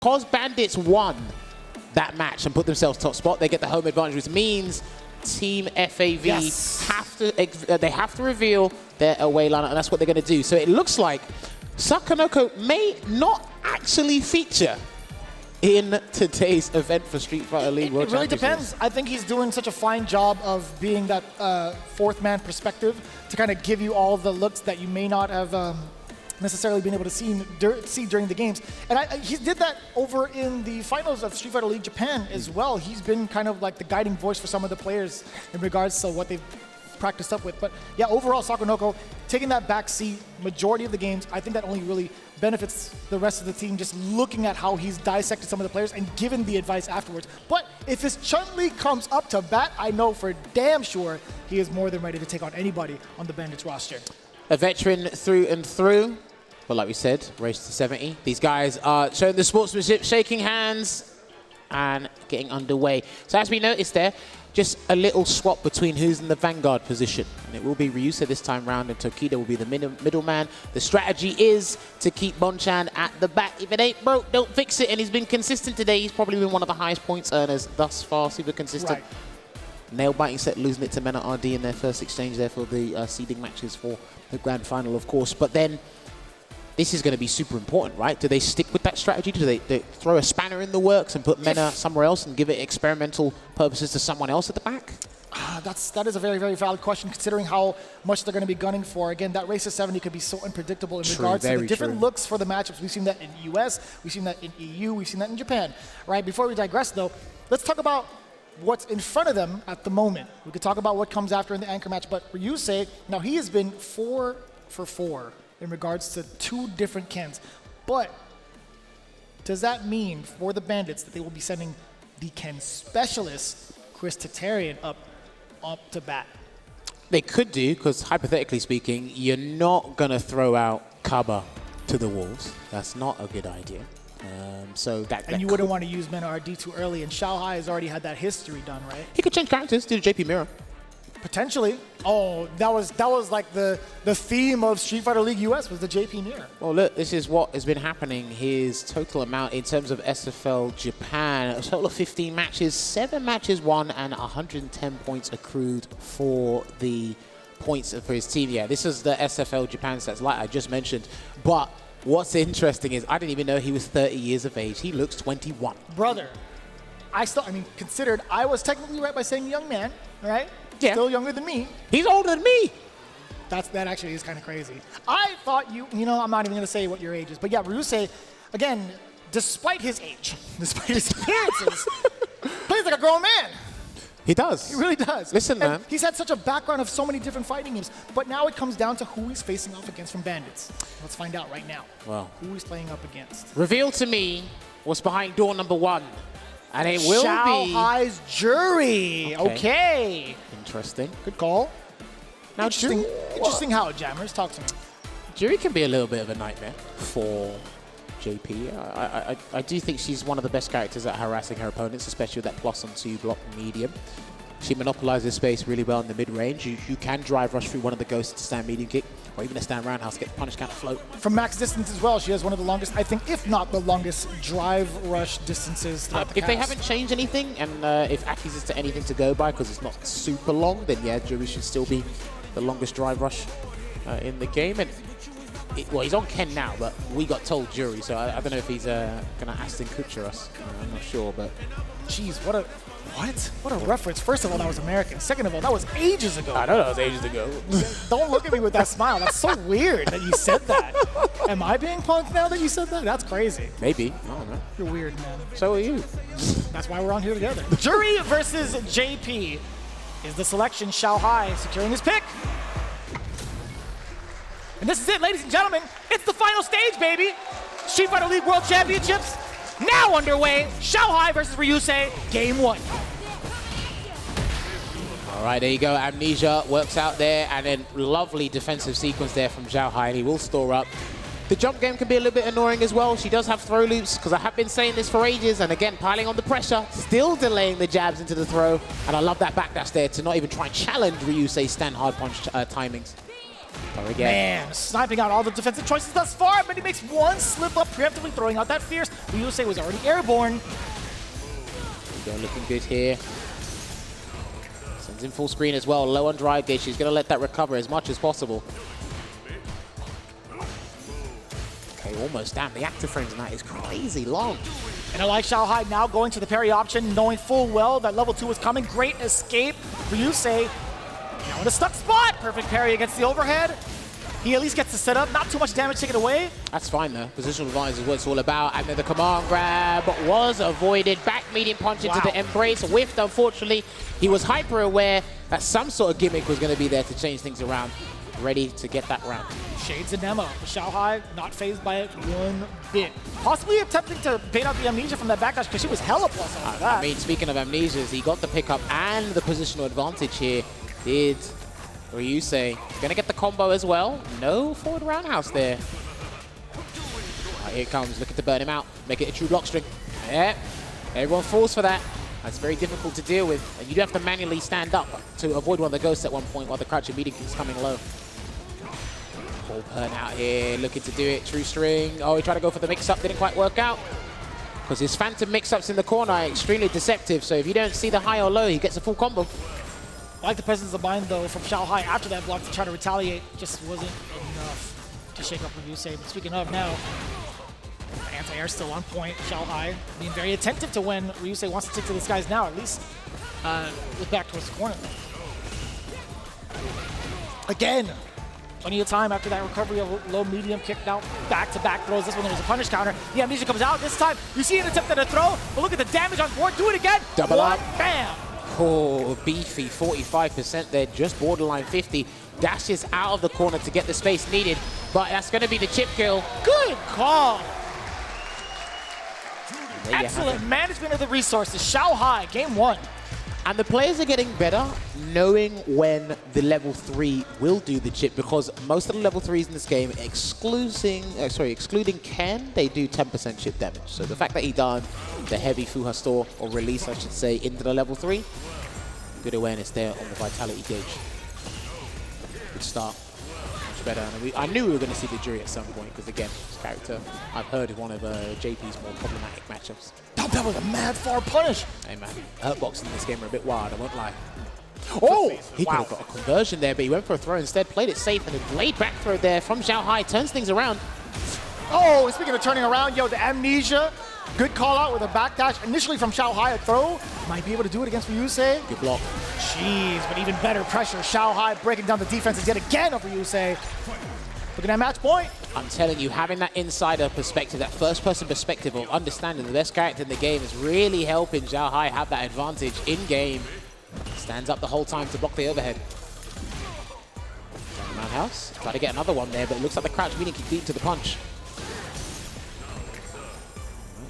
Because Bandits won that match and put themselves top spot, they get the home advantage, which means Team FAV have to reveal their away lineup, and that's what they're going to do. So it looks like Sakonoko may not actually feature in today's event for Street Fighter League World Championships. It really depends. I think he's doing such a fine job of being that fourth man perspective to kind of give you all the looks that you may not have necessarily been able to see during the games. And he did that over in the finals of Street Fighter League Japan as well. He's been kind of like the guiding voice for some of the players in regards to what they've practiced up with. But yeah, overall, Sakonoko taking that back seat majority of the games. I think that only really benefits the rest of the team, just looking at how he's dissected some of the players and given the advice afterwards. But if his Chun-Li comes up to bat, I know for damn sure he is more than ready to take on anybody on the Bandits roster. A veteran through and through. But like we said, race to 70. These guys are showing the sportsmanship, shaking hands, and getting underway. So as we noticed there, just a little swap between who's in the vanguard position. And it will be Ryusei this time round, and Tokido will be the middleman. The strategy is to keep Bonchan at the back. If it ain't broke, don't fix it. And he's been consistent today. He's probably been one of the highest points earners thus far, super consistent. Right. Nail-biting set, losing it to Mena RD in their first exchange there for the seeding matches for the grand final, of course. But then this is going to be super important, right? Do they stick with that strategy? Do they throw a spanner in the works and put Mena somewhere else and give it experimental purposes to someone else at the back? That is a very, very valid question, considering how much they're going to be gunning for. Again, that race to 70 could be so unpredictable in regards to the different looks for the matchups. We've seen that in the US, we've seen that in EU, we've seen that in Japan, right? Before we digress, though, let's talk about what's in front of them at the moment. We could talk about what comes after in the anchor match, but Ryusei, now he has been 4 for 4 in regards to 2 different Kens. But does that mean for the Bandits that they will be sending the Ken specialist, Chris Tatarian, up to bat? They could do, because hypothetically speaking, you're not going to throw out Kaba to the Wolves. That's not a good idea. And you wouldn't want to use Mena RD too early, and Xiaohai has already had that history done, right? He could change characters, do the JP Mirror. Potentially. Oh, that was like the theme of Street Fighter League US was the JP Mirror. Well, look, this is what has been happening. His total amount in terms of SFL Japan, a total of 15 matches, 7 matches won, and 110 points accrued for the points for his team. Yeah, this is the SFL Japan stats, like I just mentioned. But what's interesting is I didn't even know he was 30 years of age. He looks 21. Brother, considered I was technically right by saying young man, right? Yeah. Still younger than me. He's older than me. That actually is kind of crazy. I thought you know, I'm not even going to say what your age is. But yeah, Ryusei, again, despite his age, despite his appearances, plays like a grown man. He does. He really does. Listen, man. He's had such a background of so many different fighting games. But now it comes down to who he's facing off against from Bandits. Let's find out right now. Well, who he's playing up against. Reveal to me what's behind door number 1. And it will Xiaohai's Juri. Okay. Interesting. Good call. Now, interesting how, Jammers. Talk to me. Juri can be a little bit of a nightmare for JP. I do think she's one of the best characters at harassing her opponents, especially with that +on2 block medium. She monopolizes space really well in the mid-range. You can drive rush through one of the ghosts to stand medium kick, or even a stand roundhouse, get the punish counter float. From max distance as well, she has one of the longest, I think, if not the longest, drive rush distances throughout the If they cast. haven't changed anything, and if Aki's is to anything to go by, because it's not super long, then yeah, Juri should still be the longest drive rush in the game. And well, he's on Ken now, but we got told Juri, so I don't know if he's going to Aston Kutcher us. I'm not sure, but... Jeez, what a reference. First of all, that was American. Second of all, that was ages ago. I know that was ages ago. Don't look at me with that smile. That's so weird that you said that. Am I being punked now that you said that? That's crazy. Maybe. I don't know. You're weird, man. So are you. That's why we're on here together. Juri versus JP is the selection. Xiaohai securing his pick. And this is it, ladies and gentlemen. It's the final stage, baby. Street Fighter League World Championships now underway. Xiaohai versus Ryusei, game 1. All right, there you go. Amnesia works out there, and then lovely defensive sequence there from Xiaohai, and he will store up. The jump game can be a little bit annoying as well. She does have throw loops, because I have been saying this for ages, and again, piling on the pressure, still delaying the jabs into the throw, and I love that backdash there to not even try and challenge Ryusei's stand hard punch timings. Man, sniping out all the defensive choices thus far, but he makes one slip up, preemptively throwing out that fierce. Ryusei was already airborne. Looking good here. Sends in full screen as well, low on drive gauge. She's going to let that recover as much as possible. Okay, almost. Damn, the active frames on that is crazy long. And I like Xiaohai now going to the parry option, knowing full well that level 2 was coming. Great escape. Ryusei now in a stuck spot. Perfect parry against the overhead. He at least gets to set up. Not too much damage taken away. That's fine, though. Positional advantage is what it's all about. And then the command grab was avoided. Back medium punch into the embrace. Whiffed, unfortunately. He was hyper aware that some sort of gimmick was going to be there to change things around. Ready to get that round. Shades and Emma. Xiaohai not phased by it one bit. Possibly attempting to bait out the amnesia from that backdash because she was hella plus on that. I mean, speaking of amnesias, he got the pickup and the positional advantage here. Did Ryusei. Gonna get the combo as well. No forward roundhouse there. Right, here it comes, looking to burn him out. Make it a true block string. Yeah, everyone falls for that. That's very difficult to deal with. And you do have to manually stand up to avoid one of the ghosts at one point while the crouching meeting keeps coming low. Ball burn out here, looking to do it. True string. Oh, he tried to go for the mix-up, didn't quite work out. Because his phantom mix-ups in the corner are extremely deceptive. So if you don't see the high or low, he gets a full combo. I like the presence of mind, though, from Xiaohai after that block to try to retaliate. Just wasn't enough to shake up Ryusei. But speaking of now, anti-air still on point. Xiaohai being very attentive to when Ryusei wants to take to the skies now, at least look back towards the corner. Again, plenty of time after that recovery of low medium kicked out, back-to-back throws. This one there was a punish counter. The amnesia comes out. This time, you see an attempt at a throw, but look at the damage on board. Do it again. Double up. Bam. Oh, beefy, 45% there, just borderline 50. Dashes out of the corner to get the space needed, but that's going to be the chip kill. Good call. Excellent management of the resources. Xiaohai, game 1. And the players are getting better knowing when the level 3 will do the chip, because most of the level 3s in this game, excluding Ken, they do 10% chip damage. So the fact that he done the heavy Fuha store, or release I should say, into the level 3, good awareness there on the vitality gauge. Good start. Much better. And I knew we were going to see the Juri at some point, because again, this character, I've heard, is one of JP's more problematic matchups. That was a mad far punish. Hey man, hurtboxing in this game are a bit wild, I won't lie. Oh, he could have got a conversion there, but he went for a throw instead, played it safe, and a laid back throw there from Xiaohai, turns things around. Oh, speaking of turning around, yo, the amnesia, good call out with a backdash. Initially from Xiaohai, a throw. Might be able to do it against Ryusei. Good block. Jeez, but even better pressure. Xiaohai breaking down the defenses yet again of Ryusei. Looking at match point. I'm telling you, having that insider perspective, that first-person perspective of understanding the best character in the game is really helping Xiaohai have that advantage in-game. Stands up the whole time to block the overhead. Roundhouse. Try to get another one there, but it looks like the crouch meeting can beat to the punch.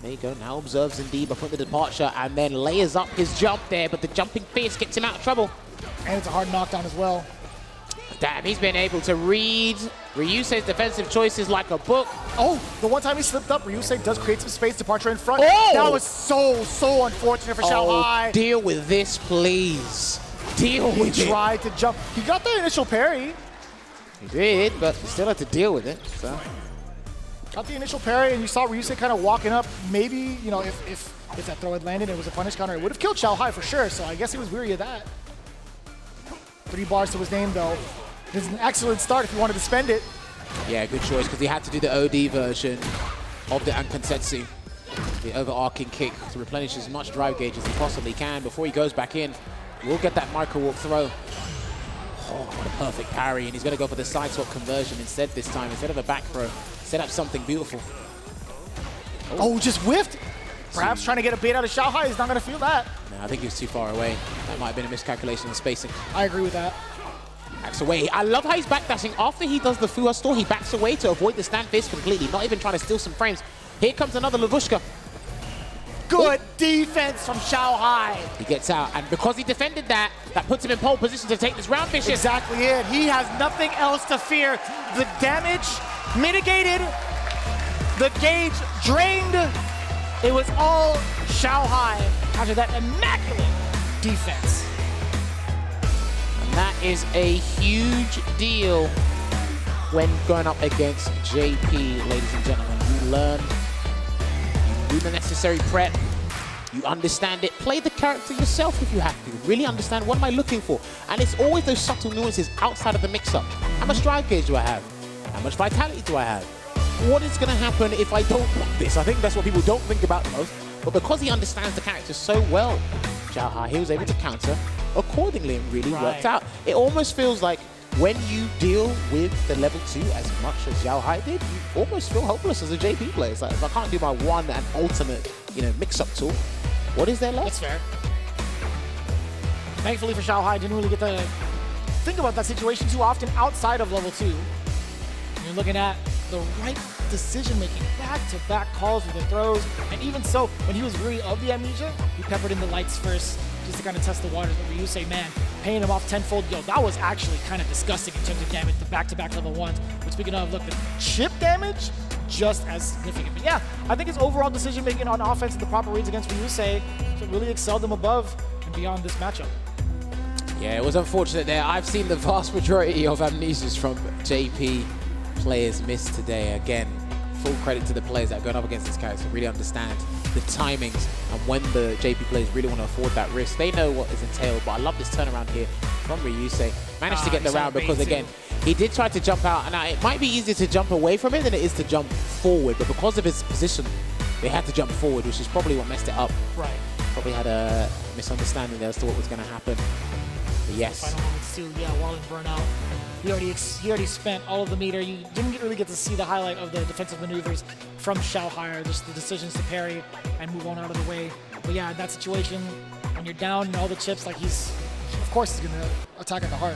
There you go, now observes indeed by putting the departure and then layers up his jump there, but the jumping fist gets him out of trouble. And it's a hard knockdown as well. Damn, he's been able to read Ryusei's defensive choices like a book. Oh, the one time he slipped up, Ryusei does create some space, departure in front. Oh! That was so unfortunate for Xiaohai. Deal with this, please. Deal with it. He tried to jump. He got the initial parry. He did, but he still had to deal with it. So. Got the initial parry, and you saw Ryusei kind of walking up. Maybe, you know, if that throw had landed and it was a punish counter, it would have killed Xiaohai for sure, so I guess he was weary of that. 3 bars to his name, though. This is an excellent start if you wanted to spend it. Yeah, good choice, because he had to do the OD version of the Ankonsetsu, the overarching kick, to replenish as much drive gauge as he possibly can before he goes back in. We'll get that micro walk throw. Oh, what a perfect parry, and he's going to go for the side swap conversion instead this time. Instead of a back throw, set up something beautiful. Oh, just whiffed. Perhaps trying to get a bait out of Xiaohai. He's not going to feel that. No, I think he was too far away. That might have been a miscalculation in spacing. I agree with that. Backs away. I love how he's backdashing. After he does the Fuha store, he backs away to avoid the stand fist completely, not even trying to steal some frames. Here comes another Lavushka. Good defense from Xiaohai. He gets out, and because he defended that, that puts him in pole position to take this round, Vicious. Exactly it. He has nothing else to fear. The damage mitigated, the gauge drained. It was all Xiaohai after that immaculate defense. And that is a huge deal when going up against JP, ladies and gentlemen. You learn, you do the necessary prep, you understand it, play the character yourself if you have to. Really understand, what am I looking for? And it's always those subtle nuances outside of the mix-up. How much drive gauge do I have? How much vitality do I have? What is going to happen if I don't block this? I think that's what people don't think about the most. But because he understands the character so well, Xiaohai, he was able to counter accordingly and really worked out. It almost feels like when you deal with the level 2 as much as Xiaohai did, you almost feel hopeless as a JP player. It's like, if I can't do my one and ultimate, mix-up tool, what is there left? That's fair. Thankfully for Xiaohai, didn't really get to think about that situation too often outside of level 2. You're looking at the right decision-making, back-to-back calls with the throws, and even so, when he was really of the amnesia, he peppered in the lights first just to kind of test the waters. But Ryusei, man, paying him off tenfold. Yo, that was actually kind of disgusting in terms of damage, the back-to-back level 1s. But speaking of, look, the chip damage, just as significant. But yeah, I think his overall decision-making on offense and the proper reads against Ryusei really excelled him above and beyond this matchup. Yeah, it was unfortunate there. I've seen the vast majority of amnesias from JP players miss today. Again, full credit to the players that are going up against this character, really understand the timings and when the JP players really want to afford that risk. They know what is entailed, but I love this turnaround here from Ryusei. Managed to get the round because, again, he did try to jump out, and now it might be easier to jump away from it than it is to jump forward, but because of his position, they had to jump forward, which is probably what messed it up. Right. Probably had a misunderstanding there as to what was going to happen. But yes. Final moments too, yeah, Wallen burnout. He already spent all of the meter. You didn't really get to see the highlight of the defensive maneuvers from Xiaohai, just the decisions to parry and move on out of the way. But yeah, in that situation, when you're down and all the chips, like of course he's gonna attack at the heart.